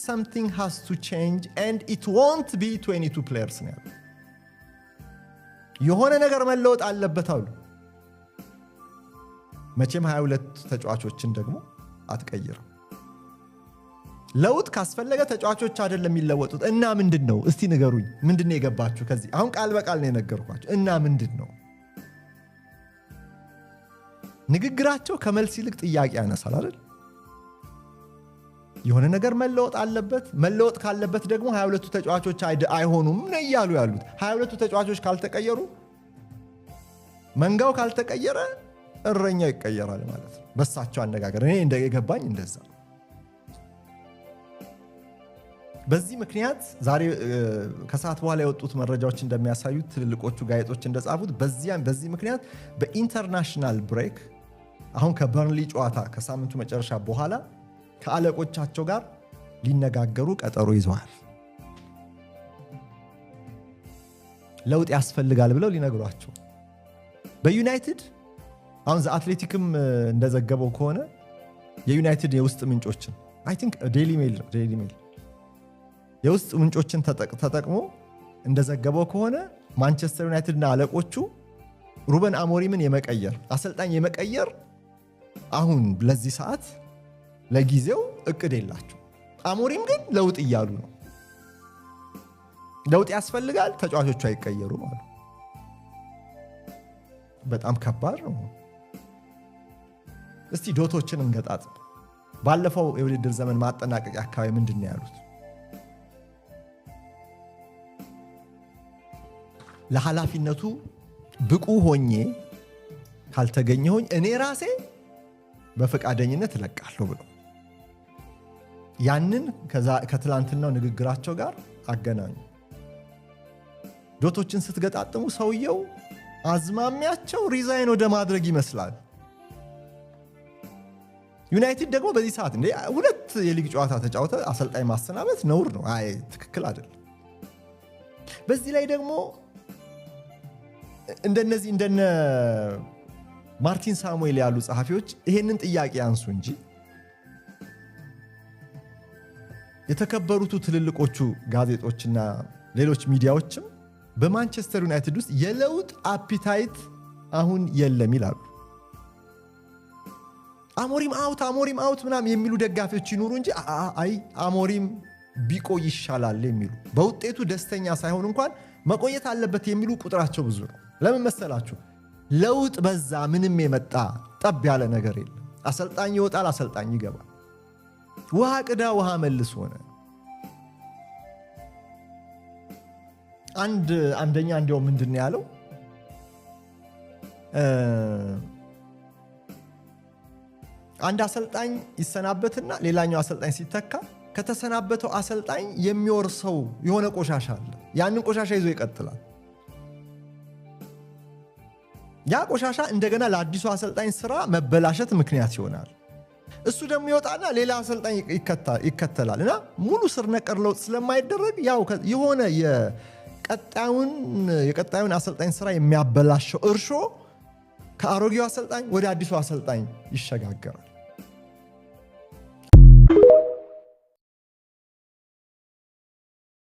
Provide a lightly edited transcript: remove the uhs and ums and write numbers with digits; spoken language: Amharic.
something has to change and it won't be 22 players ነው ያለው። የሆነ ነገር መለወጥ አለበት አሉ። መቼም 22 ተጫዋቾችን ደግሞ አትቀይርም። ለውጥ ካስፈለገ ተጫዋቾች አይደለም የሚለወጡት። እና ምንድነው እስቲ ንገሩኝ፣ ምንድነው የገባችሁ ከዚህ? አሁን ቃል በቃል ነው የነገርኳችሁ። እና ምንድነው ንግግራቸው ከመልስ ይልቅ ጥያቄ ያነሳል አይደል? የሆነ ነገር መለወጥ አለበት። መለወጥ ካለበት ደግሞ 22ቱ ተጫዋቾች አይሆኑም ነው እያሉ ያሉት። 22ቱ ተጫዋቾች ካልተቀየሩ፣ መንጋው ካልተቀየረ እረኛው ይቀየራል ማለት ነው በሳቸው አነጋገር። እኔ እንደገባኝ እንደዛ። በዚህ ምክንያት ዛሬ ከሰዓት በኋላ የወጡት መረጃዎች እንደሚያሳዩት ትልልቆቹ ጋዜጦች እንደጻፉት በዚህ ምክንያት በኢንተርናሽናል ብሬክ አሁን ከበርንሊ ጨዋታ ከሳምንቱ መጨረሻ በኋላ ከአለቆቻቸው ጋር ሊነጋገሩ ቀጠሮ ይዘዋል። ለውጥ ያስፈልጋል ብለው ሊነግሯቸው። በዩናይትድ አሁን አትሌቲክም እንደዘገበው ከሆነ የዩናይትድ የውስጥ ምንጮችን አይ ቲንክ ዴይሊ ሜል የውስጥ ምንጮችን ተጠቅሞ እንደዘገበው ከሆነ ማንቸስተር ዩናይትድና አለቆቹ ሩበን አሞሪምን አሰልጣኝ የመቀየር አሁን ለዚህ ሰዓት ለጊዜው እቅድ የላቸው። አሞሪም ግን ለውጥ እያሉ ነው። ለውጥ ያስፈልጋል፣ ተጫዋቾቹ አይቀየሩ ማለት በጣም ከባድ ነው። እስቲ ዶቶችን እንገጣጥም። ባለፈው የውድድር ዘመን ማጠናቀቂያ አካባቢ ምንድነው ያሉት? ለኃላፊነቱ ብቁ ሆኜ ካልተገኘሁኝ እኔ ራሴ በፈቃደኝነት እለቃለሁ ብለው ያንን ከትላንትናው ንግግራቸው ጋር አገናኙ። ዶቶችን ስትገጣጥሙ ሰውየው አዝማሚያቸው ሪዛይን ወደ ማድረግ ይመስላል። ዩናይትድ ደግሞ በዚህ ሰዓት እንደ ሁለት የሊግ ጨዋታ ተጫውተ አሰልጣኝ ማሰናበት ነውር ነው። አይ ትክክል አይደለም። በዚህ ላይ ደግሞ እንደነ ማርቲን ሳሙኤል ያሉ ጸሐፊዎች ይሄንን ጥያቄ አንሱ እንጂ የተከበሩት ትልልቆቹ ጋዜጦችና ሌሎች ሚዲያዎችም በማንቸስተር ዩናይትድ ውስጥ የለውጥ አፒታይት አሁን የለም ይላሉ። አሞሪም አውት ምናምን የሚሉ ደጋፊዎች ይኖሩ እንጂ አይ አሞሪም ቢቆይ ይሻላል የሚሉ በውጤቱ ደስተኛ ሳይሆን እንኳን መቆየት አለበት የሚሉ ቁጥራቸው ብዙ ነው። ለምን መሰላችሁ? ለውጥ በዛ ምንም የመጣ ጠብ ያለ ነገር የለም። አሰልጣኝ ይወጣል፣ አሰልጣኝ ይገባል። ውሃ ቅዳ ውሃ መልስ ሆነ። አንደኛ እንዲያው ምንድን ነው ያለው? አንድ አሰልጣኝ ይሰናበትና ሌላኛው አሰልጣኝ ሲተካ ከተሰናበተው አሰልጣኝ የሚወርሰው የሆነ ቆሻሻ አለ። ያንን ቆሻሻ ይዞ ይቀጥላል። ያ ቆሻሻ እንደገና ለአዲሱ አሰልጣኝ ስራ መበላሸት ምክንያት ይሆናል። እሱ ደግሞ ይወጣና ሌላ አሰልጣኝ ይከተላል እና ሙሉ ስር ነቀር ለውጥ ስለማይደረግ ያው የሆነ የቀጣዩን አሰልጣኝ ስራ የሚያበላሸው እርሾ ከአሮጌው አሰልጣኝ ወደ አዲሱ አሰልጣኝ ይሸጋገራል።